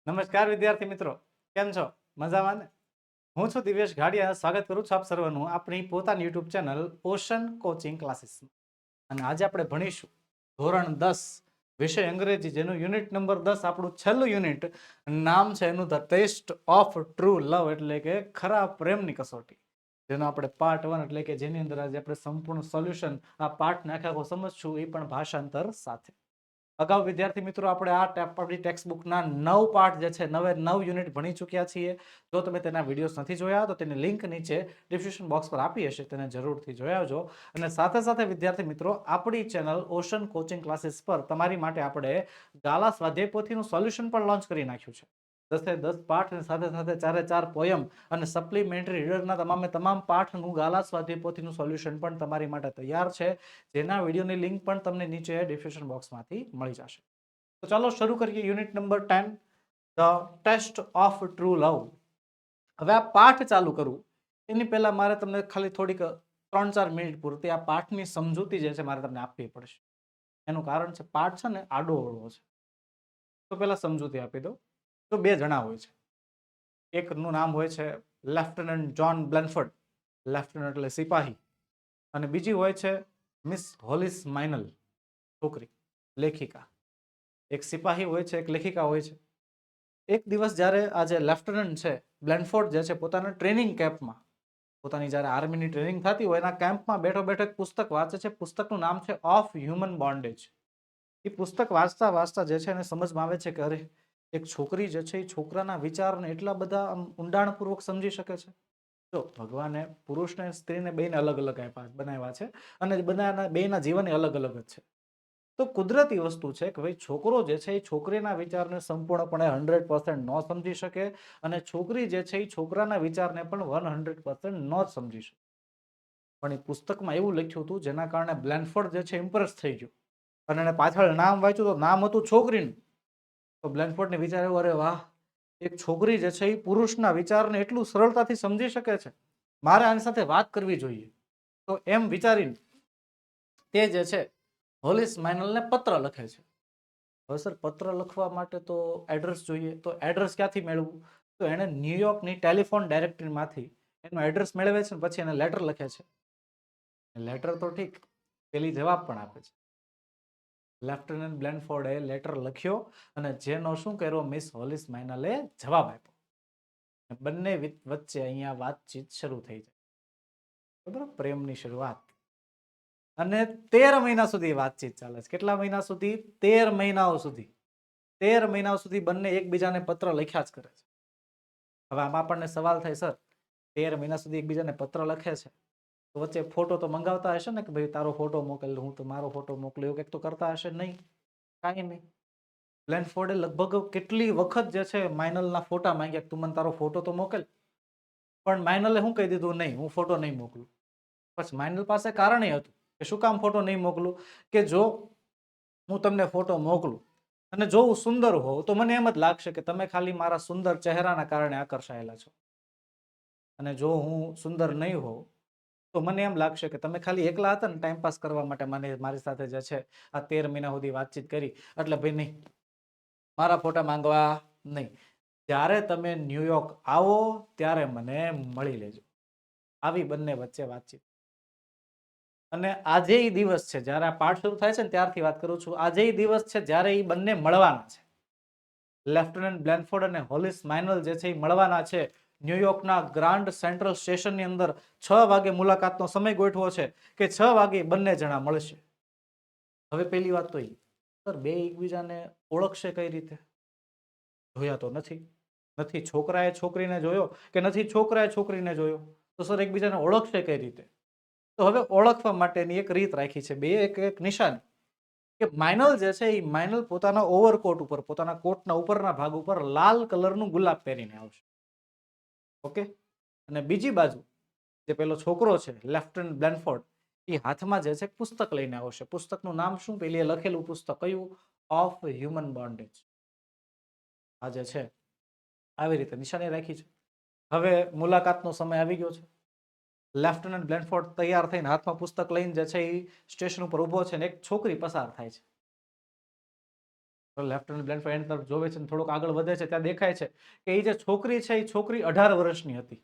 નમસ્કાર વિદ્યાર્થી મિત્રો, કેમ છો? મજામાં ને? હું છું દિવ્યેશ ઘાડિયા. સ્વાગત કરું છું આપ સર્વનું આપણી પોતાની યુટ્યુબ ચેનલ ઓશન કોચિંગ ક્લાસીસમાં. અને આજે આપણે ભણીશું ધોરણ 10 વિષય અંગ્રેજી, જેનું યુનિટ નંબર 10, આપણું છેલ્લું યુનિટ. નામ છે એનું ધ ટેસ્ટ ઓફ ટ્રુ લવ, એટલે કે ખરા પ્રેમની કસોટી, જેનો આપણે પાર્ટ 1 એટલે કે જેની અંદર આજે આપણે સંપૂર્ણ સોલ્યુશન આ પાઠ નાખ્યા સમજશું, એ પણ ભાષાંતર સાથે. અગાઉ વિદ્યાર્થી મિત્રો આપણે આપણી ટેક્સ્ટ બુકના 9 પાઠ જે છે, 9 યુનિટ ભણી ચૂક્યા છીએ. જો તમે તેના વિડીયોઝ નથી જોયા તો તેની લિંક નીચે ડિસ્ક્રિપ્શન બોક્સ પર આપી હશે, તેને જરૂરથી જોઈ આવજો. અને સાથે સાથે વિદ્યાર્થી મિત્રો, આપણી ચેનલ ઓશન કોચિંગ ક્લાસીસ પર તમારી માટે આપણે ગાલા સ્વાધ્યાય પોથીનું સોલ્યુશન પણ લોન્ચ કરી નાખ્યું છે. 10 પાઠ અને સાથે સાથે 4 પોયમ અને સપ્લિમેન્ટરી રીડરના તમામ પાઠનું ગાલા સ્વાધ્યાય પોથીનું સોલ્યુશન પણ તમારી માટે તૈયાર છે, જેના વિડીયોની લિંક પણ તમને નીચે ડિસ્ક્રિપ્શન બોક્સમાંથી મળી જશે. તો ચાલો શરૂ કરીએ unit number 10, the test of true love. હવે આ પાઠ ચાલુ કરું એની પહેલા મારે તમને ખાલી થોડીક 3-4 મિનિટ પૂરતી આ પાઠની સમજૂતી જે છે મારે તમને આપવી પડશે. એનું કારણ છે પાઠ છે ને આડો અવળો છે. તો પહેલા સમજૂતી આપી દો. તો 2 જણા હોય છે. એકનું નામ હોય છે લેફ્ટનન્ટ જ્હોન બ્લેનફોર્ડ, લેફ્ટનન્ટ એટલે સિપાહી. અને બીજી હોય છે મિસ હોલિસ માઇનલ, છોકરી, લેખિકા. એક સિપાહી હોય છે, એક લેખિકા હોય છે. એક દિવસ જ્યારે આ જે લેફ્ટનન્ટ છે બ્લેનફોર્ડ જે છે, પોતાના ટ્રેનિંગ કેમ્પમાં, પોતાની જ્યારે આર્મીની ટ્રેનિંગ થતી હોય એના કેમ્પમાં બેઠો બેઠો એક પુસ્તક વાંચે છે. પુસ્તકનું નામ છે ઓફ હ્યુમન બોન્ડેજ. એ પુસ્તક વાંચતા વાંચતા જે છે એને સમજમાં આવે છે કે અરે, એક છોકરી જે છે એ છોકરાના વિચારને એટલા બધા ઊંડાણપૂર્વક સમજી શકે છે. જો ભગવાને પુરુષને સ્ત્રીને બેને અલગ અલગ બનાવ્યા છે, અને બેના જીવન અલગ અલગ જ છે. તો કુદરતી વસ્તુ છે કે ભાઈ છોકરો જે છે એ છોકરીના વિચારને સંપૂર્ણપણે 100% ન સમજી શકે, અને છોકરી જે છે એ છોકરાના વિચારને પણ 100% ન સમજી શકે. પણ એ પુસ્તકમાં એવું લખ્યું હતું જેના કારણે બ્લેનફોર્ડ જે છે ઇમ્પ્રેસ થઈ ગયો, અને એને પાછળ નામ વાંચ્યું તો નામ હતું છોકરીનું. તો બ્લેનફોર્ડને વિચાર આવ્યો, અરે વાહ, એક છોકરી જે છે એ પુરુષના વિચારને એટલું સરળતાથી સમજી શકે છે, મારે આની સાથે વાત કરવી જોઈએ. તો એમ વિચારીને તે જે છે હોલિસ માઇનલને પત્ર લખે છે. હવે સર, પત્ર લખવા માટે તો એડ્રેસ જોઈએ, તો એડ્રેસ ક્યાંથી મેળવવું? તો એને ન્યુયોર્કની ટેલિફોન ડાયરેક્ટરીમાંથી એનું એડ્રેસ મેળવે છે, પછી એને લેટર લખે છે. લેટર તો ઠીક, પેલી જવાબ પણ આપે છે. લેફ્ટનન્ટ બ્લેનફોર્ડે લેટર લખ્યો, અને જેનો શું કર્યો, મિસ હોલિસ માઇનલે જવાબ આપ્યો. બંને વચ્ચે અહીંયા વાતચીત શરૂ થઈ જાય, બરાબર, પ્રેમની શરૂઆત. અને 13 મહિના સુધી વાતચીત ચાલે છે. કેટલા મહિના સુધી? 13 મહિનાઓ સુધી. 13 મહિનાઓ સુધી બંને એકબીજાને પત્ર લખ્યા જ કરે છે. હવે આમાં આપણને સવાલ થાય, સર 13 મહિના સુધી એકબીજાને પત્ર લખે છે, તો વચ્ચે ફોટો તો મંગાવતા હશે ને, કે ભાઈ તારો ફોટો મોકલ, હું તો મારો ફોટો મોકલ્યો, એવું કંઈક તો કરતા હશે? નહીં, કાંઈ નહીં. બ્લેનફોર્ડે લગભગ કેટલી વખત જે છે માઇનલના ફોટા માંગ્યા, તું મને તારો ફોટો તો મોકલ. પણ માઇનલે શું કહી દીધું? નહીં, હું ફોટો નહીં મોકલું. પછી માઇનલ પાસે કારણ હતું કે શું કામ ફોટો નહીં મોકલું, કે જો હું તમને ફોટો મોકલું અને જો હું સુંદર હોઉં તો મને એમ જ લાગશે કે તમે ખાલી મારા સુંદર ચહેરાના કારણે આકર્ષાયેલા છો, અને જો હું સુંદર નહીં હોઉં તો મને એમ લાગશે કે તમે ખાલી એકલા હતા ને ટાઈમપાસ કરવા માટે મારી સાથે જે છે આ 13 મહિના સુધી વાતચીત કરી, એટલે ભાઈ નહીં, મારા ફોટા માંગવા નહીં. જ્યારે તમે ન્યુયોર્ક આવો ત્યારે મને મળી લેજો. આવી બંને વચ્ચે વાતચીત. અને આજે એ દિવસ છે, જ્યારે આ પાઠ શરૂ થાય છે ને ત્યારથી વાત કરું છું, આજે એ દિવસ છે જ્યારે એ બંને મળવાના છે. લેફ્ટનન્ટ બ્લેનફોર્ડ અને હોલિસ માઇનલ જે છે એ મળવાના છે. ન્યુયોર્કના ગ્રાન્ડ સેન્ટ્રલ સ્ટેશનની અંદર 6 વાગે મુલાકાતનો સમય ગોઠવો છે કે 6 વાગે બંને જણા મળશે. હવે પહેલી વાત તો એ, સર બે એકબીજાને ઓળખશે કઈ રીતે? જોયા તો નથી છોકરાએ છોકરીને જોયો કે નથી છોકરાએ છોકરીને જોયો, તો સર એકબીજાને ઓળખશે કઈ રીતે? તો હવે ઓળખવા માટેની એક રીત રાખી છે, બે એક નિશાની, કે માઇનલ જે છે એ માઇનલ પોતાના ઓવરકોટ ઉપર, પોતાના કોટના ઉપરના ભાગ ઉપર લાલ કલરનું ગુલાબ પહેરીને આવશે. ઓકે. અને બીજી બાજુ જે પેલો છોકરો છે લેફ્ટનન્ટ બ્લેનફોર્ડ, એ હાથમાં જે છે પુસ્તક લઈને આવશે. પુસ્તકનું નામ શું? પેલી લખેલું પુસ્તક કયું? Of human bondage. આ જે છે આવી રીતે નિશાની રાખી છે. હવે મુલાકાતનો સમય આવી ગયો છે. લેફ્ટનન્ટ બ્લેનફોર્ડ તૈયાર થઈને હાથમાં પુસ્તક લઈને જે છે એ સ્ટેશન ઉપર ઉભો છે, ને એક છોકરી પસાર થાય છે. લેફ્ટનન્ટ બ્લેનફોર્ડ એની તરફ જોવે છે, થોડુંક આગળ વધે છે, ત્યાં દેખાય છે કે એ જે છોકરી છે એ છોકરી 18 વર્ષની હતી,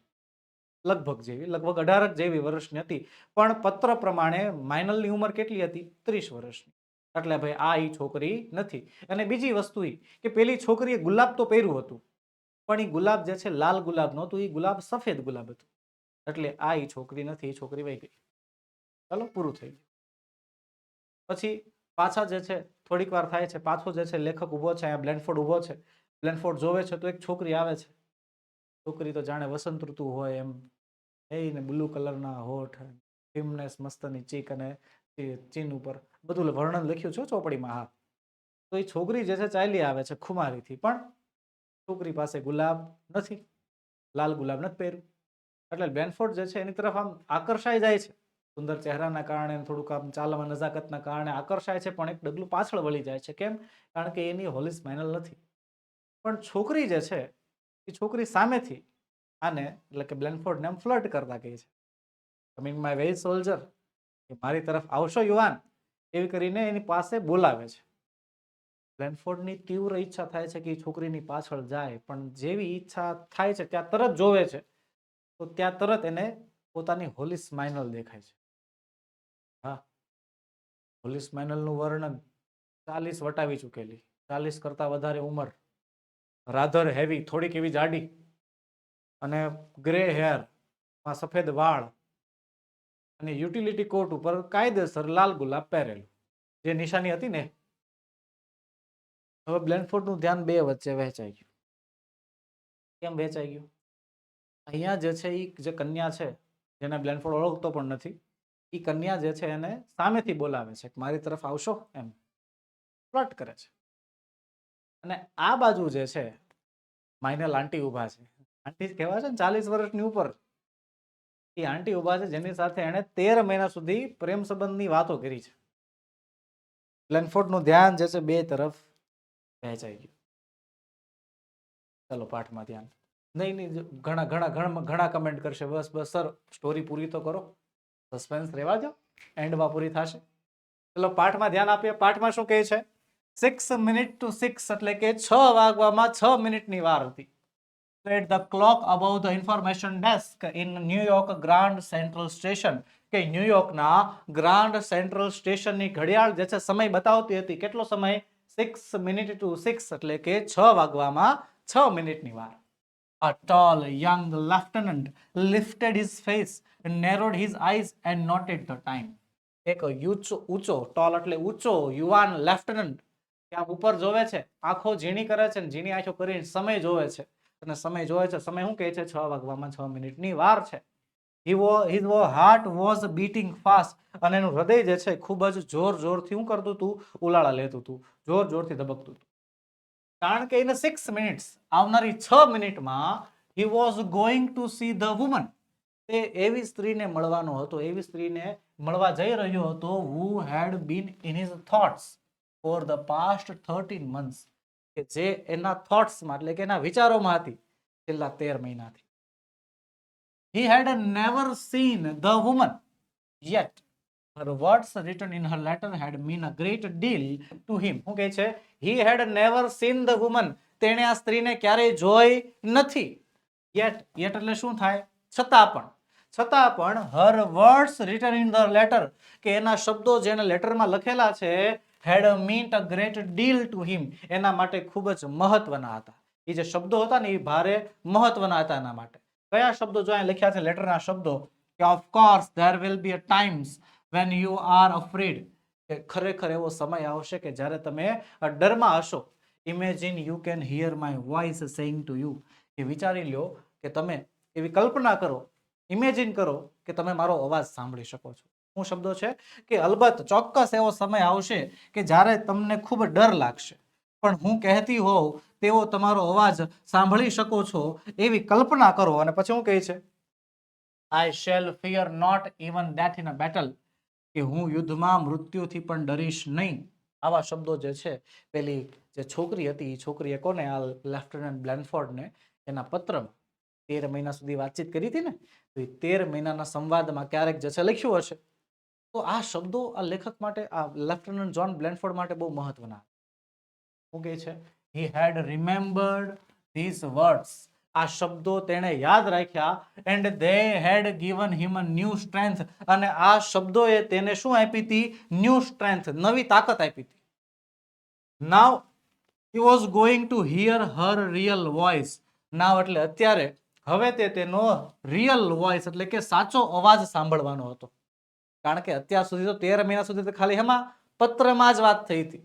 લગભગ 18 જેવી વર્ષની હતી, પણ પત્ર પ્રમાણે માઇનલની ઉંમર કેટલી હતી? 30 વર્ષની. એટલે ભાઈ આ ઈ છોકરી નથી. અને બીજી વસ્તુ એ કે પેલી છોકરીએ ગુલાબ તો પહેર્યું હતું, પણ એ ગુલાબ જે છે લાલ ગુલાબ નહોતું, એ ગુલાબ સફેદ ગુલાબ હતું. એટલે આ ઈ છોકરી નથી, એ છોકરી વહી ગઈ. ચાલો, પૂરું થઈ ગયું. પછી પાછા જે છે થોડીક વાર થાય છે, પાછો જે છે લેખક ઉભો છે, અહીંયા બ્લેનફોર્ડ ઉભો છે. બ્લેનફોર્ડ જોવે છે તો એક છોકરી આવે છે. છોકરી તો જાણે વસંત ઋતુ હોય એમ, એને બ્લુ કલરના હોઠ, ફિમનેસ મસ્તની ચીક અને ચીન ઉપર બધું વર્ણન લખ્યું છે ચોપડીમાં. હા, તો એ છોકરી જે છે ચાલી આવે છે ખુમારીથી, પણ છોકરી પાસે ગુલાબ નથી, લાલ ગુલાબ નથી પહેર્યું. એટલે બ્લેનફોર્ડ જે છે એની તરફ આમ આકર્ષાઈ જાય છે, સુંદર ચહેરાના કારણે, થોડુંક આમ ચાલવા નજાકતના કારણે આકર્ષાય છે, પણ એક ડગલું પાછળ વળી જાય છે. કેમ? કારણ કે એની હોલી સ્માઇનલ નથી. પણ છોકરી જે છે એ છોકરી સામેથી આને એટલે કે બ્લેનફોર્ડને આમ ફ્લર્ટ કરતા કહે છે, કમિંગ માય વે સોલ્જર, કે મારી તરફ આવશો યુવાન, એવી કરીને એની પાસે બોલાવે છે. બ્લેનફોર્ડની તીવ્ર ઈચ્છા થાય છે કે એ છોકરીની પાછળ જાય, પણ જેવી ઈચ્છા થાય છે ત્યાં તરત જોવે છે તો ત્યાં તરત એને પોતાની હોલી સ્માઇનલ દેખાય છે. હા, હોલી સ્માઇનલનું વર્ણન 40 વટાવી ચૂકેલી, 40 કરતા વધારે ઉંમર, રાધર હેવી, થોડીક એવી જાડી, અને ગ્રે હેર, સફેદ વાળ, અને યુટિલિટી કોટ ઉપર કાયદેસર લાલ ગુલાબ પહેરેલું, જે નિશાની હતી ને. હવે બ્લેનફોર્ડનું ધ્યાન બે વચ્ચે વહેંચાઈ ગયું. કેમ વહેંચાઈ ગયું? અહીંયા જે છે એ જે કન્યા છે, જેને બ્લેનફોર્ડ ઓળખતો પણ નથી, એ કન્યા જે છે એને સામેથી બોલાવે છે કે મારી તરફ આવશો, એમ ફ્લર્ટ કરે છે. અને આ બાજુ જે છે માઇનલ આંટી ઉભા છે. આંટી જ કહેવાય છે ને, 40 વર્ષની ઉપર. એ આંટી ઉભા છે જેની સાથે એને 13 મહિના સુધી પ્રેમ સંબંધની વાતો કરી છે. બ્લેનફોર્ડનું ધ્યાન જે છે બે તરફ વહેંચાઈ ગયું. ચાલો પાઠમાં ધ્યાન. નહીં, ઘણા કમેન્ટ કરશે, બસ સર સ્ટોરી પૂરી તો કરો, સસ્પેન્સ રહેવા દો, એન્ડમાં પૂરી થશે. ચલો પાઠમાં ધ્યાન આપીએ. પાઠમાં શું કહે છે? 6 minutes to 6 એટલે કે 6 વાગવામાં 6 મિનિટની વાર હતી. At the clock above the information desk in New York Grand Central Station, કે ન્યુયોર્કના ગ્રાન્ડ સેન્ટ્રલ સ્ટેશનની ઘડિયાળ જે છે સમય બતાવતી હતી. કેટલો સમય? 6 minutes to 6 એટલે કે 6 વાગવામાં 6 મિનિટની વાર. A tall young lieutenant lifted his face and narrowed his eyes and noted the time. એક ઊંચો, ટોલ એટલે ઊંચો, યુવાન લેફ્ટનન્ટ ત્યાં ઉપર જોવે છે, આંખો ઝીણી કરે છે, ઝીણી આંખો કરીને સમય જોવે છે, અને સમય જોવે છે, સમય શું કહે છે? 6 વાગવામાં 6 મિનિટની વાર છે. His heart was beating fast, અને એનું હૃદય જે છે ખૂબ જ જોરથી શું કરતું હતું? ઉલાળા લેતું હતું, જોરથી ધબકતું હતું. કારણ કે એને 6 minutes, આવનારી 6 મિનિટમાં he was going to see the woman, તે એવી સ્ત્રીને મળવાનો હતો, એવી સ્ત્રીને મળવા જઈ રહ્યો હતો, who had been in his thoughts for the past 13 months, કે જે એના થોટ્સમાં એટલે કે એના વિચારોમાં હતી છેલ્લા 13 મહિનાથી. He had never seen the woman yet. Her words written in her letter had meant a great deal to him. શું કહે છે? He had never seen the woman. તેણે આ સ્ત્રીને ક્યારેય જોઈ નથી. Yet એટલે શું થાય? છતાં પણ her words written in the letter, કે એના શબ્દો જેને લેટરમાં લખેલા છે, had meant a great deal to him, એના માટે ખૂબ જ મહત્વના હતા. એ જે શબ્દો હતા ને એ ભારે મહત્વના હતા એના માટે. કયા શબ્દો જો અહીં લખ્યા છે લેટરના શબ્દો? કે of course there will be a times when you are afraid, કે ખરેખર એવો સમય આવશે કે જ્યારે તમે ડરમાં હશો. Imagine you can hear my voice saying to you, કે વિચારી લ્યો કે તમે એવી કલ્પના કરો, ઇમેજિન કરો કે તમે મારો અવાજ સાંભળી શકો છો. શું શબ્દો છે? કે અલબત્ત ચોક્કસ એવો સમય આવશે કે જ્યારે તમને ખૂબ ડર લાગશે, પણ હું કહેતી હોઉં તેવો તમારો અવાજ સાંભળી શકો છો એવી કલ્પના કરો. અને પછી શું કહે છે? I shall fear not even death in a battle, કે હું યુદ્ધમાં મૃત્યુથી પણ ડરીશ નહીં. આવા શબ્દો જે છે પેલી જે છોકરી હતી એ છોકરીએ કોને? આ લેફ્ટનન્ટ બ્લેનફોર્ડને એના પત્રમાં 13 મહિના સુધી વાતચીત કરી હતી ને, તો એ 13 મહિનાના સંવાદમાં ક્યારેક જે છે લખ્યું હશે. તો આ શબ્દો આ લેખક માટે, આ લેફ્ટનન્ટ જ્હોન બ્લેનફોર્ડ માટે બહુ મહત્વના. શું કહે છે? He had remembered these words. આ શબ્દો તેણે યાદ રાખ્યા and they had given him a new strength. અને આ શબ્દોએ તેને શું આપી હતી? ન્યૂ સ્ટ્રેન્થ, નવી તાકાત આપી હતી. Now he was going to hear her real voice. Now એટલે અત્યારે, હવે તે તેનો રિયલ વોઇસ એટલે કે સાચો અવાજ સાંભળવાનો હતો. કારણ કે અત્યાર સુધી તો 13 મહિના સુધી તો ખાલી એમાં પત્રમાં જ વાત થઈ હતી.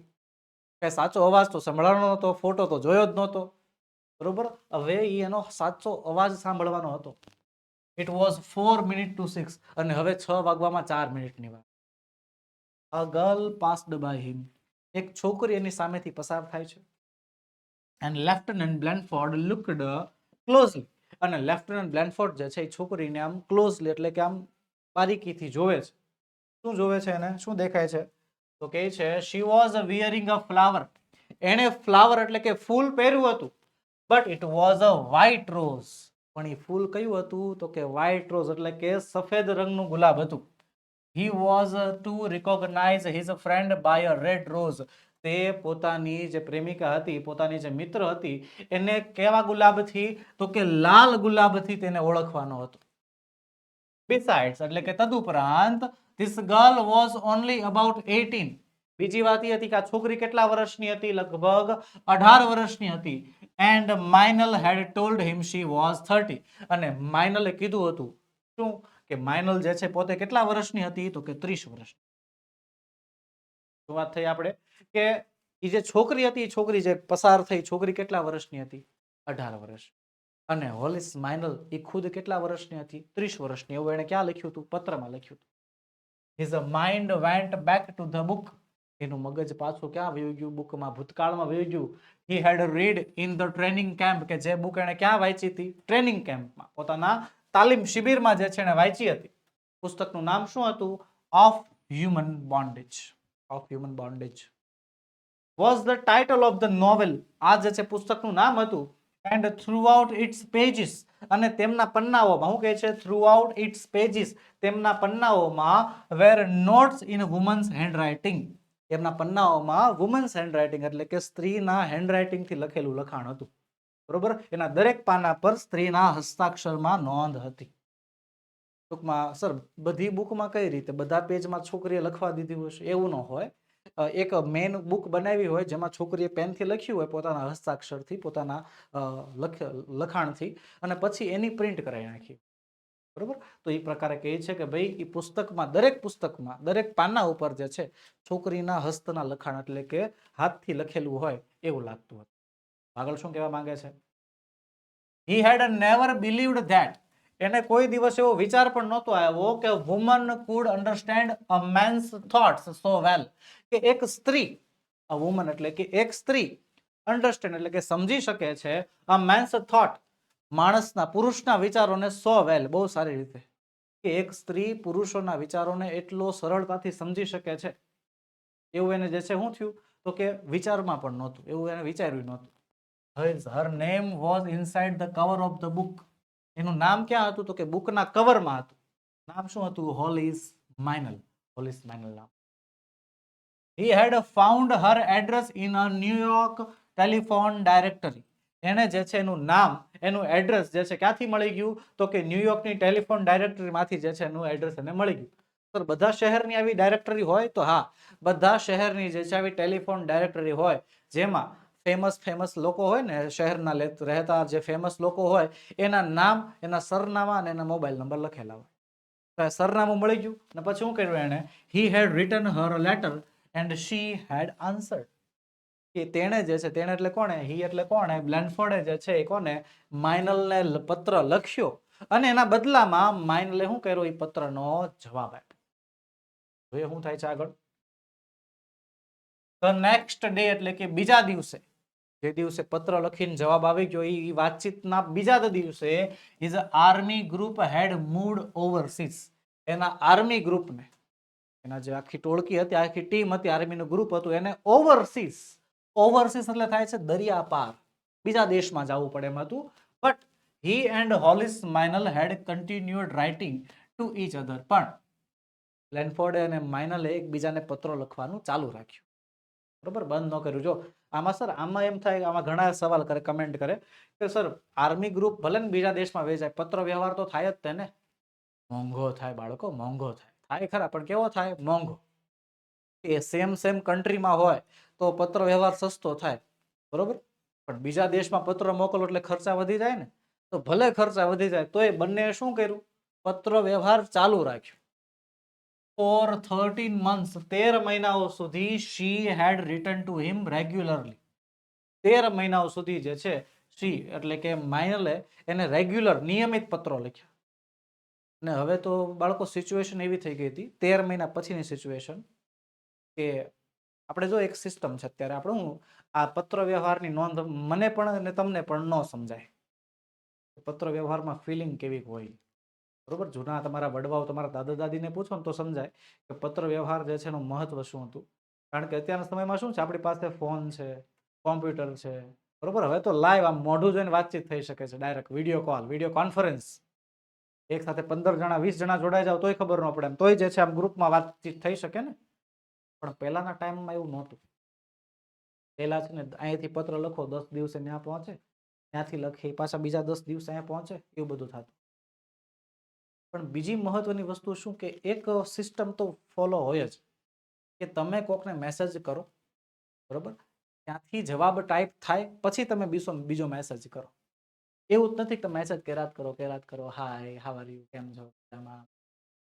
કઈ સાચો અવાજ તો સંભળાવાનો નહોતો, ફોટો તો જોયો જ નહોતો. બરોબર, હવે એનો સાચો અવાજ સાંભળવાનો હતો. ઇટ વોઝ 4 minutes to 6 અને હવે 6 વાગવામાં 4 મિનિટની વાત. A girl passed by him. એક છોકરી એની સામેથી પસાર થાય છે. And Lieutenant Blandford looked closely. અને લેફ્ટનન્ટ બ્લેનફોર્ડ જે છે એ છોકરીને આમ ક્લોઝલી એટલે કે આમ બારીકીથી જોવે છે. શું જોવે છે? એને શું દેખાય છે? તો કહે છે she was wearing a flower. એણે ફ્લાવર એટલે કે ફૂલ પહેર્યું હતું. but it was a white rose. પણ એ ફૂલ કયું હતું? તો કે white rose એટલે કે સફેદ રંગનું ગુલાબ હતું. he was to recognize his friend by a red rose. તે પોતાની જે પ્રેમિકા હતી, પોતાની જે મિત્ર હતી, એને કેવા ગુલાબથી? તો કે લાલ ગુલાબથી તેને ઓળખવાનો હતો. besides એટલે કે તદુપરાંત this girl was only about 18. બીજી વાત એ હતી કે આ છોકરી કેટલા વર્ષની હતી? લગભગ 18 વર્ષની હતી. and Meinl had told him she was 30. અને માઇનલે કીધું હતું શું? કે માઇનલ જે છે પોતે કેટલા વર્ષની હતી? તો કે 30 વર્ષની. શું વાત થઈ આપણે કે એ જે છોકરી હતી, એ છોકરી જે પસાર થઈ, છોકરી કેટલા વર્ષની હતી? 18 વર્ષ. અને હોલિસ માઇનલ એ ખુદ કેટલા વર્ષની હતી? 30 વર્ષની. એવું એને ક્યાં લખ્યું હતું? પત્રમાં લખ્યું હતું. His mind went back to the book. એનું મગજ પાછું ક્યાં વયું ગયું? બુકમાં, ભૂતકાળમાં વયું ગયું. He had read in the training camp. કે જે બુક એને ક્યાં વાંચી હતી? ટ્રેનિંગ કેમ્પમાં, પોતાના તાલીમ શિબિરમાં જે છે એને વાંચી હતી. પુસ્તકનું નામ શું હતું? Of human bondage. Of human bondage was the title of the novel. આ જે છે પુસ્તકનું નામ હતું. and throughout its pages, અને તેમના પન્નાઓમાં શું કહે છે? throughout its pages, તેમના પન્નાઓમાં were notes in women's handwriting. તેમના પન્નાઓમાં women's handwriting એટલે કે સ્ત્રીના હેન્ડરાઇટિંગ થી લખેલું લખાણ હતું. બરોબર, એના દરેક પાના પર સ્ત્રીના હસ્તાક્ષરમાં નોંધ હતી. ટૂંકમાં સર બધી બુકમાં કઈ રીતે બધા પેજમાં છોકરીએ લખવા દીધી હશે? એવું ન હોય. એક મેન બુક બનાવી હોય જેમાં છોકરીએ પેનથી લખ્યું હોય પોતાના હસ્તાક્ષરથી, પોતાના લખાણથી, અને પછી એની પ્રિન્ટ કરાવી નાખી. બરોબર, તો એ પ્રકારે કહે છે કે ભાઈ એ પુસ્તકમાં, દરેક પુસ્તકમાં, દરેક પાના ઉપર જે છે છોકરીના હસ્તના લખાણ એટલે કે હાથથી લખેલું હોય એવું લાગતું હતું. આગળ શું કહેવા માંગે છે? He had never believed that. એને કોઈ દિવસ એવો વિચાર પણ નહોતો આવ્યો કે woman could understand a man's thoughts so well. કે એક સ્ત્રી, a woman એટલે કે એક સ્ત્રી, understand એટલે કે સમજી શકે છે a man's thought, માણસના, પુરુષના વિચારોને so well, બહુ સારી રીતે. કે એક સ્ત્રી પુરુષોના વિચારોને એટલો સરળતાથી સમજી શકે છે એવું એને જે છે શું થયું? તો કે વિચારમાં પણ નહોતું, એવું એને વિચાર્યું નહોતું. Her name was inside the cover of the book. એનું નામ ક્યાં હતું? તો કે બુકના કવરમાં હતું. નામ શું હતું? હોલિસ માઇનલ. હોલિસ માઇનલ નામ. He had found her address in a New York telephone directory. એને જે છે એનું નામ, એનું એડ્રેસ જે છે ક્યાંથી મળી ગયું? તો કે ન્યુયોર્કની ટેલિફોન ડાયરેક્ટરીમાંથી જે છે એનું એડ્રેસ એને મળી ગયું. સર બધા શહેરની આવી ડાયરેક્ટરી હોય? તો હા, બધા શહેરની જે છે આવી ટેલિફોન ડાયરેક્ટરી હોય જેમાં ફેમસ લોકો હોય ને, શહેરના રહેતા જે ફેમસ લોકો હોય એના નામ, એના સરનામા અને એના મોબાઈલ નંબર લખેલા હોય. સરનામું મળી ગયું અને પછી શું કર્યું એને? He had written her a letter and she had answered. કે તેણે જે છે, તેણે એટલે કોણે? હી એટલે કોણે? બ્લેનફોર્ડે જે છે એ કોને? માઇનલને પત્ર લખ્યો અને એના બદલામાં માઇનલે શું કર્યો? એ પત્રનો જવાબ આપ્યો. હવે શું થાય છે આગળ? The next day એટલે કે બીજા દિવસે, જે દિવસે પત્ર લખીને જવાબ આવી ગયો એ વાતચીતના બીજા દિવસે his army group had moved overseas. એના આર્મી ગ્રુપને, એના જે આખી ટોળકી હતી, આખી ટીમ હતી, આર્મીનું ગ્રુપ હતું, એને ઓવરસીઝ, ઓવરસીઝ એટલે થાય છે દરિયા પાર, બીજા દેશમાં જવું પડે એમ હતું. But he and Hollis Meynell had continued writing to each other. પણ બ્લેનફોર્ડે અને માઇનલે એકબીજાને પત્રો લખવાનું ચાલુ રાખ્યું. બરોબર, બંધ ન કર્યું. જો આમાં સર આમાં એમ થાય, આમાં ઘણા સવાલ કરે, કમેન્ટ કરે કે સર આર્મી ગ્રુપ ભલે ને બીજા દેશમાં વેચાય, પત્ર વ્યવહાર તો થાય જ તેને. મોંઘો થાય બાળકો, મોંઘો થાય ખરા, પણ કેવો થાય? મોંઘો. એ સેમ કન્ટ્રીમાં હોય તો પત્ર વ્યવહાર સસ્તો થાય, બરોબર. પણ બીજા દેશમાં પત્ર મોકલો એટલે ખર્ચા વધી જાય ને. તો ભલે ખર્ચા વધી જાય તોય બંને શું કર્યું? પત્ર વ્યવહાર ચાલુ રાખ્યો. ફોર 13 months, 13 મહિનાઓ સુધી she had written to him regularly. 13 મહિનાઓ સુધી જે છે she એટલે કે માઇનલે એને રેગ્યુલર નિયમિત પત્રો લખ્યા. અને હવે તો બાળકો સિચ્યુએશન એવી થઈ ગઈ હતી 13 મહિના પછીની સિચ્યુએશન કે આપણે જો એક સિસ્ટમ છે અત્યારે આપણે હું આ પત્ર વ્યવહારની નોંધ મને પણ અને તમને પણ ન સમજાય. પત્ર વ્યવહારમાં ફિલિંગ કેવી હોય, બરોબર. જૂના તમારા વડવાઓ, તમારા દાદા દાદીને પૂછો ને તો સમજાય કે પત્ર વ્યવહાર જે છે એનું મહત્વ શું હતું. કારણ કે અત્યારના સમયમાં શું છે, આપણી પાસે ફોન છે, કોમ્પ્યુટર છે, બરોબર. હવે તો લાઈવ આમ મોઢું જોઈને વાતચીત થઈ શકે છે, direct video call, video conference. એક સાથે 15 જણા 20 જણા જોડાઈ જાવ તોય ખબર ન પડે, એમ તોય જે છે આમ ગ્રુપમાં વાતચીત થઈ શકે ને. પણ પહેલાના ટાઈમમાં એવું નહોતું. પહેલા છે ને અહીંયાથી પત્ર લખો 10 દિવસે ત્યાં પહોંચે, ત્યાંથી લખી પાછા બીજા 10 દિવસે અહીંયા પહોંચે, એવું બધું થતું. પણ બીજી મહત્વની વસ્તુ શું કે એક સિસ્ટમ તો ફોલો હોય જ કે તમે કોકને મેસેજ કરો, બરોબર, ત્યાંથી જવાબ ટાઈપ થાય પછી તમે બીજો મેસેજ કરો. એવું જ નથી કે મેસેજ કર્યા કરો, હાય હાવ આર યુ, કેમ છો,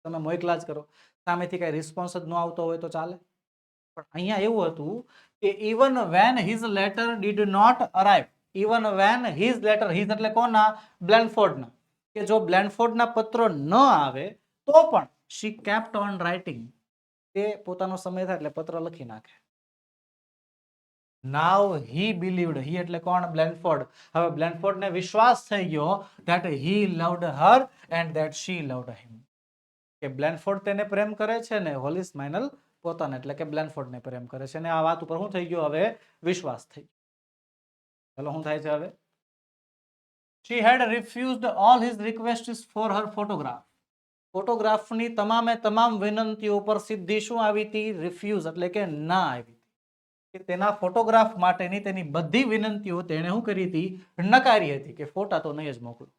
તમે મોકલા જ કરો, સામેથી કઈ રિસ્પોન્સ જ ન આવતો હોય તો ચાલે. પણ અહીંયા એવું હતું કે even when his letter did not arrive, even when his letter, his એટલે કોના? બ્લેનફોર્ડના. કે જો બ્લેનફોર્ડના પત્રો ન આવે તો પણ શી કેપ્ટ ઓન રાઇટિંગ, તે પોતાનો સમય થાય એટલે પત્ર લખી નાખે. નાવ હી બિલીવડ, હી એટલે કોણ? બ્લેનફોર્ડ. હવે બ્લેનફોર્ડને વિશ્વાસ થઈ ગયો that he loved her and that she loved him, કે બ્લેનફોર્ડ તેને પ્રેમ કરે છે ને હોલિસ માઇનલ પોતાને એટલે કે બ્લેનફોર્ડને પ્રેમ કરે છે. અને આ વાત ઉપર શું થઈ ગયો? હવે વિશ્વાસ થઈ ગયો. ચલો શું થાય છે હવે? She had refused all his requests for her photograph. ફોટોગ્રાફની તમામે તમામ વિનંતીઓ પર સીધી શું આવી હતી? રિફ્યુઝ એટલે કે ના આવી. તેના ફોટોગ્રાફ માટેની તેની બધી વિનંતીઓ તેણે શું કરી હતી? નકારી હતી કે ફોટા તો નહીં જ મોકલો.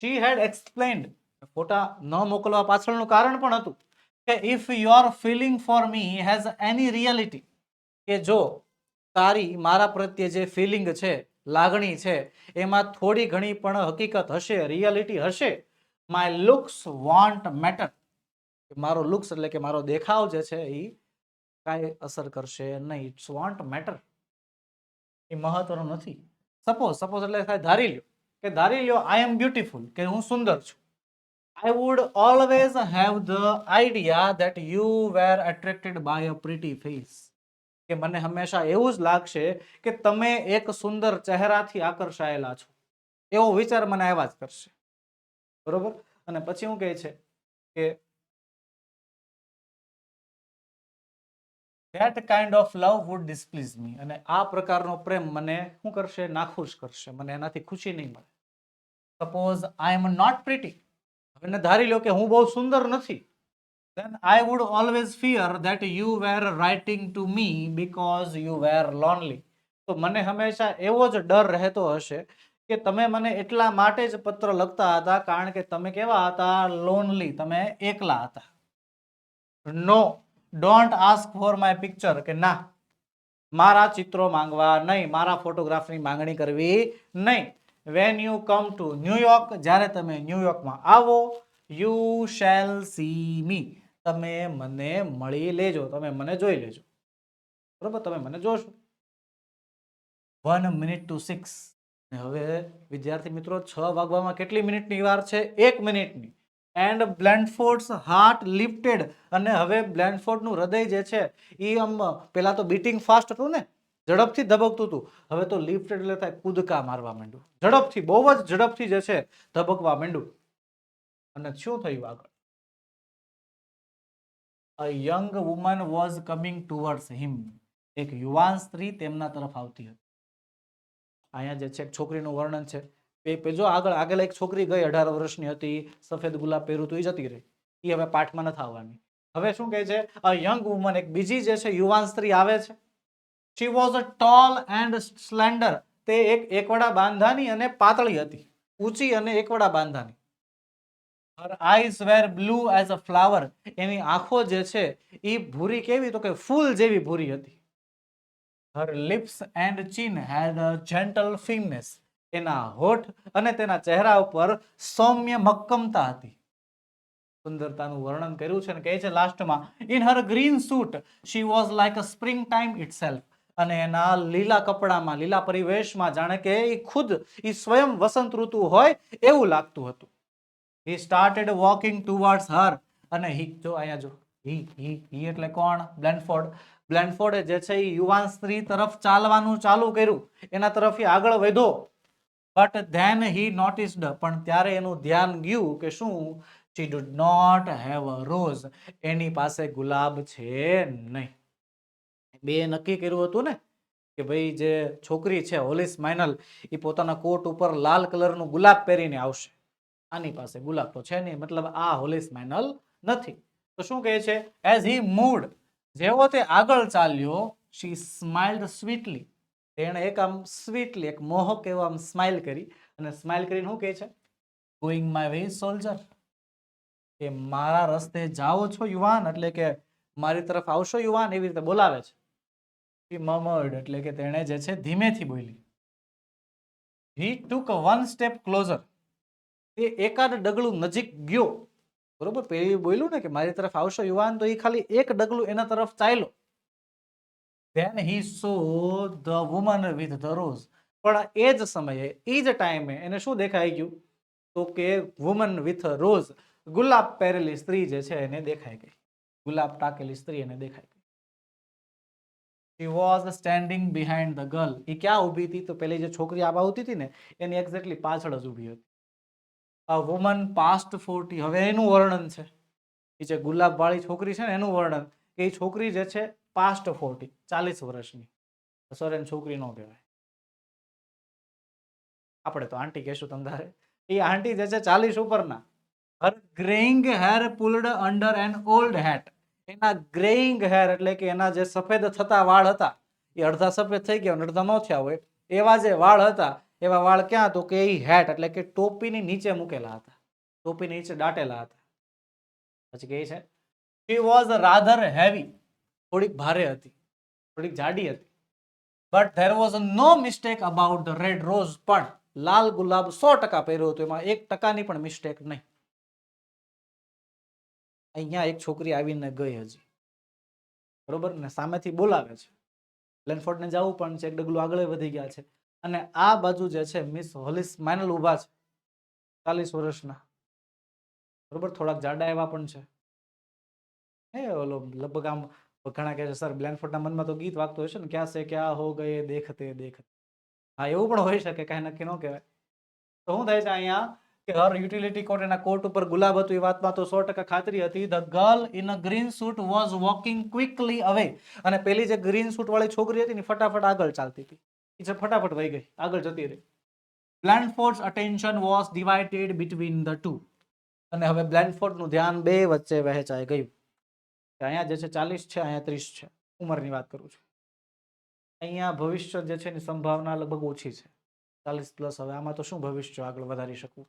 She had explained, ફોટા ન મોકલવા પાછળનું કારણ પણ હતું કે if your feeling for me has any reality, કે જો તારી મારા પ્રત્યે જે ફિલિંગ છે, લાગણી છે, એમાં થોડી ઘણી પણ હકીકત હશે, રિયાલિટી હશે, my looks won't matter, મારો લુક્સ એટલે કે મારો દેખાવ જે છે એ કાંઈ અસર કરશે નહીં. ઇટ્સ વોન્ટ મેટર, એ મહત્વનું નથી. સપોઝ એટલે ધારી લ્યો કે આઈ એમ બ્યુટીફુલ, કે હું સુંદર છું. I would always have the idea that you were attracted by a pretty face, કે મને હંમેશા એવું જ લાગશે કે તમે એક સુંદર ચહેરાથી આકર્ષાયેલા છો, એવો વિચાર મને આવ્યા જ કરશે, બરોબર. અને પછી શું કહે છે કે that kind of love would displease me, અને આ પ્રકારનો પ્રેમ મને શું કરશે? નાખુશ કરશે, મને એનાથી ખુશી નહીં મળે. Suppose I am not pretty, હવે ધારી લો કે હું બહુ સુંદર નથી, then I would always fear that you were writing to me because you were lonely, તો મને હંમેશા એવો જ ડર રહેતો હશે કે તમે મને એટલા માટે જ પત્ર લખતા હતા કારણ કે તમે કેવા હતા? લોનલી, તમે એકલા હતા. No, don't ask for my picture, કે ના, મારા ચિત્રો માંગવા નહીં, મારા ફોટોગ્રાફની માંગણી કરવી નહીં. When you come to New York, જ્યારે તમે ન્યુયોર્કમાં આવો, યુ શેલ સી મી, તમે મને મળી લેજો, તમે મને જોઈ લેજો, બરોબર, તમે મને જોશો. 1 minute to 6. હવે વિદ્યાર્થી મિત્રો 6 વાગવામાં કેટલી મિનિટની વાર છે? 1 મિનિટની. એન્ડ બ્લેનફોર્ડ્સ હાર્ટ લિફ્ટેડ, અને હવે બ્લેનફોર્ડનું હૃદય જે છે એ આમ પેલા તો બીટિંગ ફાસ્ટ હતું ને, ઝડપથી ધબકતું હતું, હવે તો લિફ્ટેડ એટલે થાય કૂદકા મારવા માંડ્યું, ઝડપથી, બહુ જ ઝડપથી જે છે ધબકવા માંડ્યું. અને શું થયું આગળ? A young woman was coming towards him, એક યુવાન સ્ત્રી તેમના તરફ આવતી હતી. અહીંયા જે છે છોકરીનું વર્ણન છે, જો આગળ એક છોકરી ગઈ 18 વર્ષની હતી, સફેદ ગુલાબ પહેર્યું હતું, એ જતી રહી, એ હવે પાઠમાં નથી આવવાની. હવે શું કહે છે? અ યંગ વુમન, એક બીજી જે છે યુવાન સ્ત્રી આવે છે. She was a tall and slender. તે એકવડા બાંધાની અને પાતળી હતી, ઊંચી અને એકવડા બાંધાની. Her eyes were blue as a flower. એની આંખો જે છે એ ભૂરી કેવી, તો કે ફૂલ જેવી ભૂરી હતી. Her lips and chin had a gentle firmness. એના હોઠ અને તેના ચહેરા ઉપર સૌમ્ય મક્કમતા હતી. સુંદરતાનું વર્ણન કર્યું છે અને કહે છે લાસ્ટમાં, in her green suit she was like a springtime itself. અને એના લીલા કપડામાં, લીલા પરિવેશમાં જાણે કે એ ખુદ એ સ્વયં વસંત ઋતુ હોય એવું લાગતું હતું. He started walking towards her. અને જો અહીંયા જો he એટલે કોણ? બ્લેનફોર્ડ. બ્લેનફોર્ડે જે છે એ યુવાન સ્ત્રી તરફ ચાલવાનું ચાલુ કર્યું, એના તરફ આગળ વધ્યો. But then he noticed, પણ ત્યારે એનું ધ્યાન ગયું કે શું? She did not have a rose. એની પાસે ગુલાબ છે નહીં. બે નક્કી કર્યું હતું ને કે ભાઈ જે છોકરી છે હોલિસ માઇનલ એ પોતાના કોટ ઉપર લાલ કલરનું ગુલાબ પહેરીને આવશે. આની પાસે ગુલાબ તો છે નહીં, મતલબ આ હોલિસ માઇનલ નથી. તો શું કહે છે? As he moved, જેવો તે આગળ ચાલ્યો, she smiled sweetly. તેણે એક આમ સ્વીટલી, એક મોહક એવો આમ સ્માઇલ કરી. અને સ્માઇલ કરીને શું કહે છે? Going my way, soldier. કે મારા રસ્તે જાઓ છો યુવાન, એટલે કે મારી તરફ આવશો યુવાન, એવી રીતે બોલાવે છે. He murmured, એટલે કે તેણે જે છે ધીમેથી બોલી. He took one step closer. એ એકાદ ડગલું નજીક ગયો. બરોબર, પેલી બોલ્યું ને કે મારી તરફ આવશો યુવાન, તો એ ખાલી એક ડગલું એના તરફ ચાલ્યો. Then he saw the woman with the rose. પણ એ જ સમયે, એ જ ટાઈમે એને શું દેખાઈ ગયું? તો કે વુમન વિથ રોઝ, ગુલાબ પહેરેલી સ્ત્રી જે છે એને દેખાઈ ગઈ. ગુલાબ ટાકેલી સ્ત્રી એને દેખાઈ ગઈ. She was standing behind the girl. એ ક્યાં ઊભી હતી? તો પેલી જે છોકરી આબા આવતી હતી ને એની એક્ઝેક્ટલી પાછળ જ ઊભી હતી. A woman past 40. હવે એનું વર્ણન છે. એ જે ગુલાબ વાળી છોકરી છે ને એનું વર્ણન, કે એ છોકરી જે છે past 40, 40 વર્ષની. સર એને છોકરી ન કહેવાય, આપણે તો આંટી કહેશું તમતારે. એ આંટી જે છે 40 ઉપરના. Her graying hair pulled under an old hat. એના ગ્રેઇંગ હેર એટલે કે એના જે સફેદ થતા વાળ હતા એ અડધા સફેદ થઈ ગયા, અડધા ન થયા હોય એવા જે વાળ હતા, એવા વાળ ક્યાં? તો કે એ હેટ એટલે કે ટોપીની નીચે મૂકેલા હતા, ટોપીની નીચે દાટેલા હતા. પછી કહે છે she was rather heavy. થોડીક ભારે હતી, થોડીક જાડી હતી. But there was no mistake about the red rose. પણ લાલ ગુલાબ 100% પહેર્યો હતો, એમાં 1% પણ મિસ્ટેક નહીં. અહીંયા એક છોકરી આવીને ગઈ હજી, બરોબર ને, સામેથી બોલાવે છે. બ્લેનફોર્ડને જવું પણ છે, એક ડગલું આગળ વધી ગયા છે. અને આ બાજુ જે છે મિસ હોલિસ માઇનલ ઊભા છે, 40 વર્ષના, બરોબર, થોડાક જાડા એવા પણ છે. ઓલો લગભગ આમ ઘણા કહે છે સર બ્લેનફોર્ડના મનમાં તો ગીત વાગતું હશે ને, ક્યાં છે ક્યાં હો ગયે દેખતે દેખતે. હા, એવું પણ હોઈ શકે, કઈ નક્કી ન કહેવાય. તો શું થાય છે અહીંયા કે હર યુટિલિટી કોટ, એના કોટ ઉપર ગુલાબ હતું એ વાતમાં તો 100% ખાતરી હતી. The girl in a green suit was walking quickly અવે. અને પેલી જે ગ્રીન સૂટ વાળી છોકરી હતી ને ફટાફટ આગળ ચાલતી હતી, એ જે ફટાફટ વહી ગઈ, આગળ જતી રહી. Blenford's attention was divided between the two. અને હવે બ્લેનફોર્ડનું ધ્યાન બે વચ્ચે વહેંચાઈ ગયું. અહીંયા જે છે 40 છે, અહીંયા 30 છે, ઉંમરની વાત કરું છું. અહીંયા ભવિષ્ય જે છે એની સંભાવના લગભગ ઓછી છે, 40+. હવે આમાં તો શું ભવિષ્ય આગળ વધારી શકવું?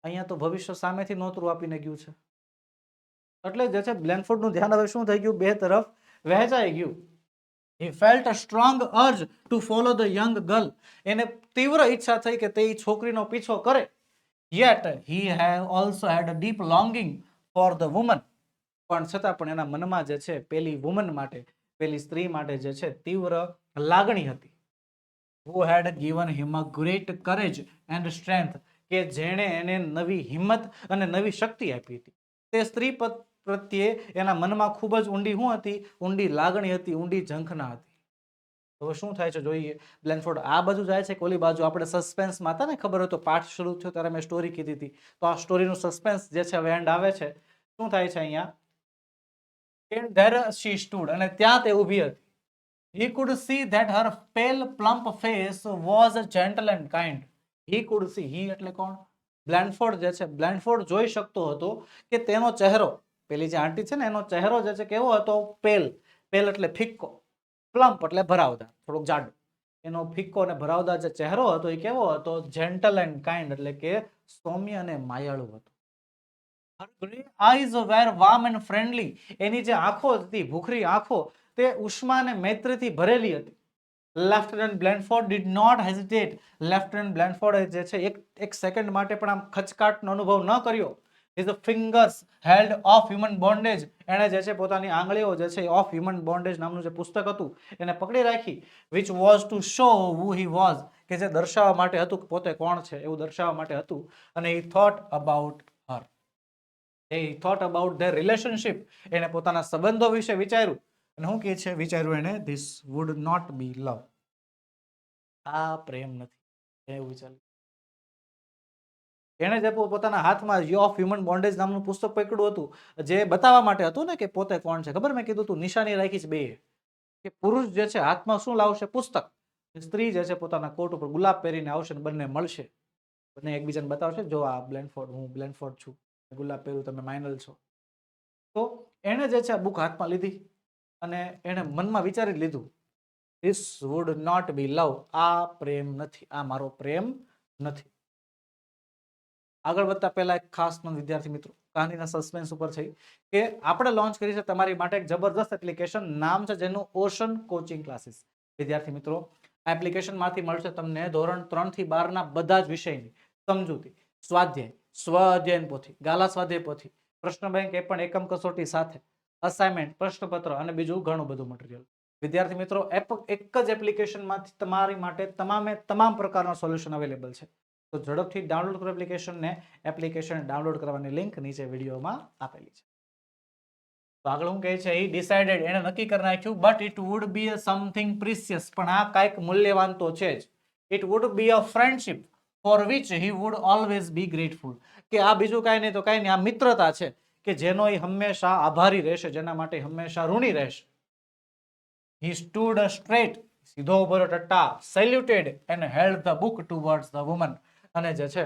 અહીંયા તો ભવિષ્ય સામેથી નોતરું આપીને ગયું છે. એટલે જે છે બ્લેનફોર્ડનું ધ્યાન હવે શું થઈ ગયું? બે તરફ વહેંચાઈ ગયું. He felt a strong urge to follow the young girl. એને તીવ્ર ઈચ્છા થઈ કે તે છોકરીનો પીછો કરે. Yet he also had a deep longing for the woman. પણ છતાં પણ એના મનમાં જે છે પેલી વુમન માટે, પેલી સ્ત્રી માટે જે છે તીવ્ર લાગણી હતી. Who had given him a great courage and strength. કે જેણે એને નવી હિંમત અને નવી શક્તિ આપી હતી. તે સ્ત્રી પ્રત્યે એના મનમાં ખૂબ જ ઊંડી શું હતી? ઊંડી લાગણી હતી, ઊંડી ઝંખના હતી. તો શું થાય છે જોઈએ. બ્લેનફોર્ડ આ બાજુ જાય છે કે ઓલી બાજુ? આપણે સસ્પેન્સમાં હતા ને, ખબર હોય તો પાઠ શરૂ થયો ત્યારે મેં સ્ટોરી કીધી હતી, તો આ સ્ટોરીનું સસ્પેન્સ જે છે હવે એન્ડ આવે છે. શું થાય છે અહીંયા? There she stood. અને ત્યાં તે ઊભી હતી. He could see that her pale plump face was gentle and kind. He could see. he એટલે કોણ? બ્લેનફોર્ડ જે છે, બ્લેનફોર્ડ જોઈ શકતો હતો કે તેનો ચહેરો, પેલી જે આંટી છે ને એનો ચહેરો જે છે કેવો હતો? પેલ. પેલ એટલે ફિક્કો, પ્લમ્પ એટલે ભરાવદાર, થોડોક જાડો. એનો ફિક્કો અને ભરાવદાર જે ચહેરો હતો એ કેવો હતો? જેન્ટલ એન્ડ કાઇન્ડ, એટલે કે સૌમ્ય અને માયાળુ હતો. Her grey eyes were warm and friendly. એની જે આંખો હતી, ભૂખરી આંખો, તે ઉષ્મા અને મૈત્રીથી ભરેલી હતી. Lieutenant Blenford did not hesitate. Lieutenant બ્લેનફોર્ડે જે છે એક સેકન્ડ માટે પણ આમ ખચકાટનો અનુભવ ન કર્યો. His fingers held off human bondage. એણે જે છે પોતાની આંગળીઓ જે છે ઓફ હ્યુમન બોન્ડેજ નામનું જે પુસ્તક હતું એને પકડી રાખી. which was to show who he was, કે જે દર્શાવવા માટે હતું કે પોતે કોણ છે એવું દર્શાવવા માટે હતું. અને he thought about her. he thought about their relationship. એને પોતાના સંબંધો વિશે વિચાર્યું. અને શું કહે છે? વિચાર્યું એને, this would not be love. આ પ્રેમ નથી, એવું વિચાર્યું. એને જે પોતાના હાથમાં ઓફ હ્યુમન બોન્ડેજ નામનું પુસ્તક પકડ્યું હતું, જે બતાવવા માટે હતું ને કે પોતે કોણ છે. ખબર મેં કીધું તું નિશાની રાખી છે બે, કે પુરુષ જે છે હાથમાં શું લાવશે? પુસ્તક. સ્ત્રી જે છે પોતાના કોટ ઉપર ગુલાબ પહેરીને આવશે ને બંને મળશે, બંને એકબીજાને બતાવશે, જો આ બ્લેનફોર્ડ, હું બ્લેનફોર્ડ છું, ગુલાબ પહેર્યું, તમે માઇનલ છો. તો એને જે છે આ બુક હાથમાં લીધી અને એને મનમાં વિચારી લીધું, ધીસ વુડ નોટ બી લવ. આ પ્રેમ નથી, આ મારો પ્રેમ નથી. આગળ વધતા પહેલા એક ખાસ નોંધ વિદ્યાર્થી મિત્રો, કહાનીના સસ્પેન્સ ઉપર છે કે આપણે લોન્ચ કરી છે તમારી માટે એક જબરદસ્ત એપ્લિકેશન, નામ છે જેનું ઓશન કોચિંગ ક્લાસીસ. વિદ્યાર્થી મિત્રો, આ એપ્લિકેશનમાંથી મળશે તમને ધોરણ 3 થી 12 ના બધા જ વિષયની સમજૂતી, સ્વાધ્યાય, સ્વ અધ્યયન પોથી, ગાલા સ્વાધ્યાય પોથી, પ્રશ્ન બેંક એ પણ એકમ કસોટી સાથે, અસાઇનમેન્ટ, પ્રશ્નપત્ર અને બીજું ઘણું બધું મટીરિયલ. વિદ્યાર્થી મિત્રો, એક જ એપ્લિકેશનમાંથી તમારી માટે તમામ પ્રકારના સોલ્યુશન અવેલેબલ છે. તો ઝડપથી ડાઉનલોડ કરો એપ્લિકેશનને. એપ્લિકેશન ડાઉનલોડ કરવાની લિંક નીચે વિડીયોમાં આપેલી છે. તો આગળ હું કહે છે, he decided, એને નક્કી કરી નાખ્યું, but it would be something precious, પણ આ કાંઈક મૂલ્યવાન તો છે જ. it would be a friendship for which he would always be grateful, કે આ બીજું કાંઈ નહીં તો કાંઈ નહીં, આ મિત્રતા છે કે જેનો એ હંમેશા આભારી રહેશે, જેના માટે હંમેશા ઋણી રહેશે. he stood straight, સીધો ઉભો રહ્યો ટટ્ટા, saluted and held the book towards the woman, અને જે છે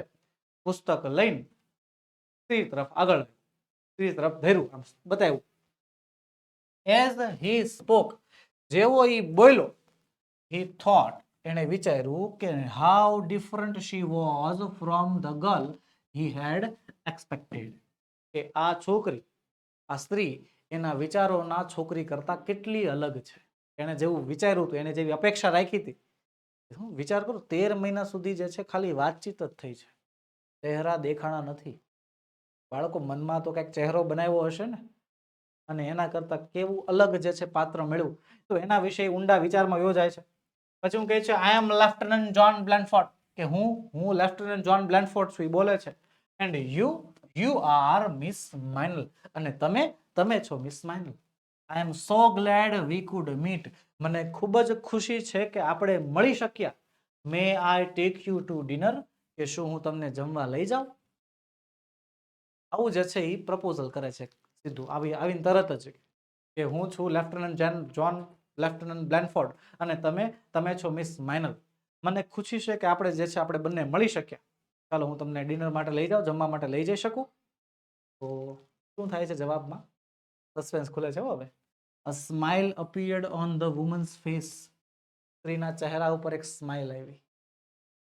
પુસ્તક લઈને સ્ત્રી તરફ આગળ, સ્ત્રી તરફ ધર્યું, આમ બતાવ્યું. as he spoke, જેવો એ બોલ્યો, he thought, એને વિચાર્યું કે how different she was from the girl he had expected, કે આ છોકરી, આ સ્ત્રી એના વિચારોના છોકરી કરતા કેટલી અલગ છે. એને જેવું વિચાર્યું હતું, એને જેવી અપેક્ષા રાખી હતી. વિચાર કરો, 13 મહિના સુધી જે છે ખાલી વાતચીત જ થઈ છે, ચહેરા દેખાણા નથી. બાળકો, મનમાં તો કંઈક ચહેરો બનાવ્યો હશે ને, અને એના કરતા કેવું અલગ જે છે પાત્ર મળ્યું, તો એના વિશે ઊંડા વિચારમાં યોજાય છે. પછી હું કહે છે, આઈ એમ લેફ્ટનન્ટ જોન બ્લેનફોર્ડ, કે હું લેફ્ટનન્ટ જોન બ્લેનફોર્ડ છું, એ બોલે છે. And you are miss Meynell, અને તમે છો miss Meynell. I am so glad we could meet, મને ખૂબ જ ખુશી છે કે આપણે મળી શક્યા. May I take you to dinner, કે શું હું તમને જમવા લઈ જાઉં? આવું જે છે એ પ્રપોઝલ કરે છે સીધું, આવીને તરત જ, કે હું છું લેફ્ટનન્ટ જોન બ્લેનફોર્ડ અને તમે છો મિસ માઇનલ. મને ખુશી છે કે આપણે જે છે આપણે બંને મળી શક્યા. ચાલો હું તમને ડિનર માટે લઈ જાઉં, જમવા માટે લઈ જઈ શકું? તો શું થાય છે જવાબમાં? સસ્પેન્સ ખુલે છે હવે. A smile appeared on the woman's face. સ્ત્રીના ચહેરા ઉપર એક સ્માઇલ આવી.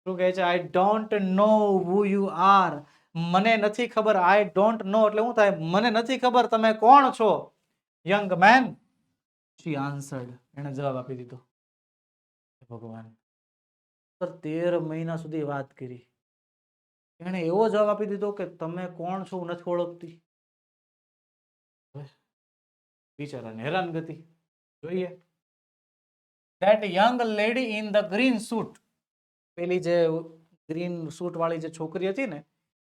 શું કહે છે? I don't know who you are. મને નથી ખબર. I don't know એટલે શું થાય? મને નથી ખબર તમે કોણ છો. Young man, she answered. એને જવાબ આપી દીધો. ભગવાન, 13 મહિના સુધી વાત કરી, એને એવો જવાબ આપી દીધો કે તમે કોણ છો હું નથી ઓળખતી. બિચારાને હેરાનગતિ. જોઈએ. That young lady in the green suit, પેલી જે ગ્રીન સૂટ વાળી જે છોકરી હતી ને,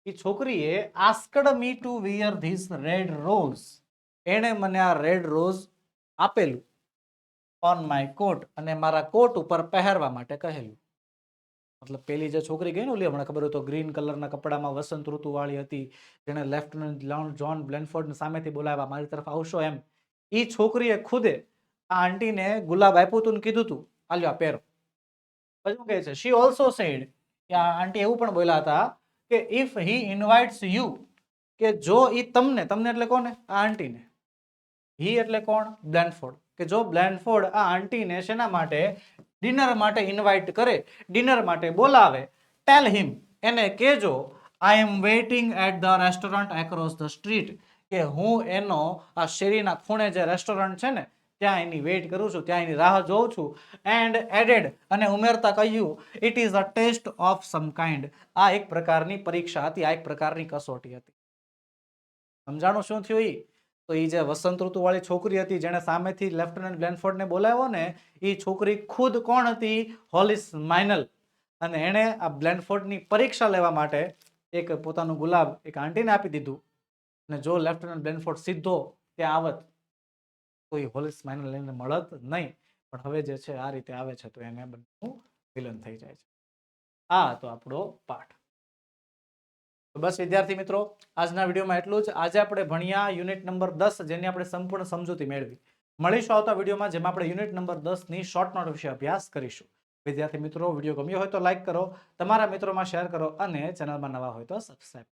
એ છોકરીએ asked me to wear this red rose. એણે મને આ રેડ રોઝ આપેલું on my coat, અને મારા કોટ ઉપર પહેરવા માટે કહેલું. મતલબ પેલી જે છોકરી ગઈ ને ઓલી હમણાં ખબર હોય તો ગ્રીન કલરના કપડામાં વસંત ઋતુ વાળી હતી, જેને લેફ્ટનન્ટ જોન બ્લેનફોર્ડ સામેથી બોલાવ્યા મારી તરફ આવશો એમ, એ છોકરીએ ખુદે આ આંટીને ગુલાબ આપ્યું હતું ને કીધું હતું આલ્યો આ પહેરો. પછી શું કહે છે? she also said, કે આ આંટી એવું પણ બોલ્યા હતા કે if he invites you, કે જો એ તમને એટલે કોને? આ આંટીને. he એટલે કોણ? બ્લેનફોર્ડ. કે જો બ્લેનફોર્ડ આ આંટીને શેના માટે ડિનર માટે ઇન્વાઇટ કરે, ડિનર માટે બોલાવે, ટેલ હિમ એને કહેજો I am waiting at the restaurant across the street, કે હું એનો આ શેરીના ખૂણે જે રેસ્ટોરન્ટ છે ને ત્યાં એની વેઇટ કરું છું, ત્યાં એની રાહ જોઉં છું. એન્ડ એડેડ અને ઉમેરતા કહ્યું it is a test of some kind, આ એક પ્રકારની પરીક્ષા હતી, આ એક પ્રકારની કસોટી હતી. સમજાણું શું થયું? તો એ જે વસંત ઋતુ વાળી છોકરી હતી જેને સામેથી લેફ્ટનન્ટ બ્લેનફોર્ડને બોલાવ્યો ને, એ છોકરી ખુદ કોણ હતી? હોલિસ માઇનલ. અને એણે આ બ્લેનફોર્ડની પરીક્ષા લેવા માટે એક પોતાનું ગુલાબ એક આંટીને આપી દીધું. અને જો લેફ્ટનન્ટ બ્લેનફોર્ડ સીધો ત્યાં આવત તો એ હોલિસ માઇનલ એને મળત નહીં. પણ હવે જે છે આ રીતે આવે છે તો એને બંનેનું વિલન થઈ જાય છે. આ તો આપણો પાઠ. તો બસ વિદ્યાર્થી મિત્રો, આજના વિડીયોમાં એટલું જ. આજે આપણે ભણ્યા યુનિટ નંબર 10, જેની આપણે સંપૂર્ણ સમજૂતી મેળવી. મળીશું આવતા વિડીયોમાં, જેમાં આપણે યુનિટ નંબર 10 ની શોર્ટ નોટ વિશે અભ્યાસ કરીશું. વિદ્યાર્થી મિત્રો, વિડીયો ગમ્યો હોય તો લાઈક કરો, તમારા મિત્રોમાં શેર કરો અને ચેનલમાં નવા હોય તો સબસ્ક્રાઇબ.